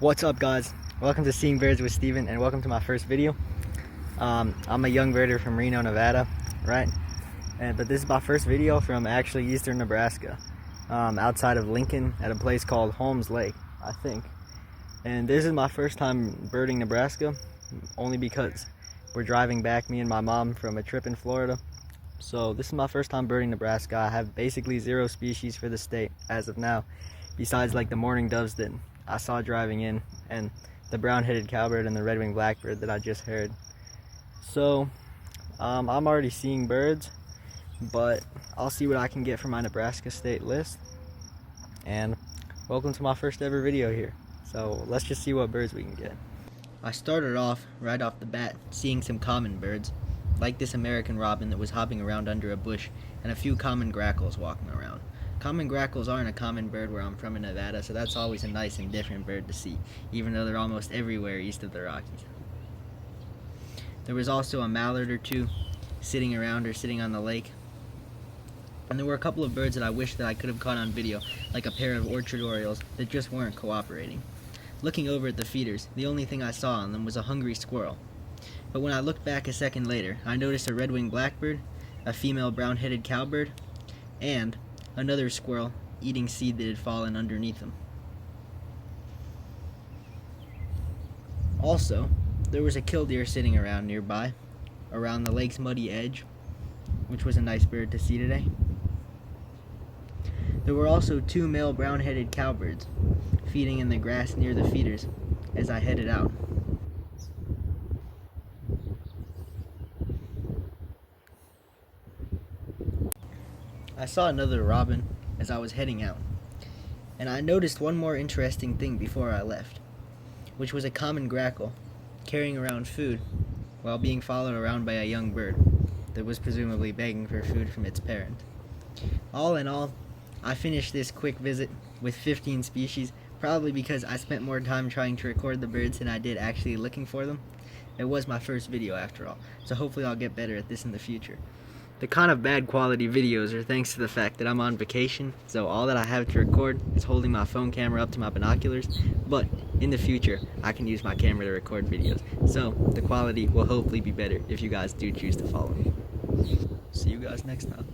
What's up, guys? Welcome to Seeing Birds with Steven, and welcome to my first video. I'm a young birder from Reno, Nevada, right? But this is my first video from actually eastern Nebraska, outside of Lincoln at a place called Holmes Lake, I think. And this is my first time birding Nebraska, only because we're driving back, me and my mom, from a trip in Florida. So this is my first time birding Nebraska. I have basically 0 species for the state as of now, besides like the mourning doves that I saw driving in, and the brown-headed cowbird and the red-winged blackbird that I just heard. So I'm already seeing birds, but I'll see what I can get from my Nebraska state list. And welcome to my first ever video here. So let's just see what birds we can get. I started off right off the bat seeing some common birds, like this American robin that was hopping around under a bush, and a few common grackles walking around. Common grackles aren't a common bird where I'm from in Nevada, so that's always a nice and different bird to see, even though they're almost everywhere east of the Rockies. There was also a mallard or two sitting around or sitting on the lake. And there were a couple of birds that I wish that I could have caught on video, like a pair of orchard orioles that just weren't cooperating. Looking over at the feeders, the only thing I saw on them was a hungry squirrel. But when I looked back a second later, I noticed a red-winged blackbird, a female brown-headed cowbird, and another squirrel eating seed that had fallen underneath them. Also, there was a killdeer sitting around nearby, around the lake's muddy edge, which was a nice bird to see today. There were also 2 male brown-headed cowbirds feeding in the grass near the feeders as I headed out. I saw another robin as I was heading out, and I noticed one more interesting thing before I left, which was a common grackle carrying around food while being followed around by a young bird that was presumably begging for food from its parent. All in all, I finished this quick visit with 15 species, probably because I spent more time trying to record the birds than I did actually looking for them. It was my first video after all, so hopefully I'll get better at this in the future. The kind of bad quality videos are thanks to the fact that I'm on vacation, so all that I have to record is holding my phone camera up to my binoculars, but in the future I can use my camera to record videos, so the quality will hopefully be better if you guys do choose to follow me. See you guys next time.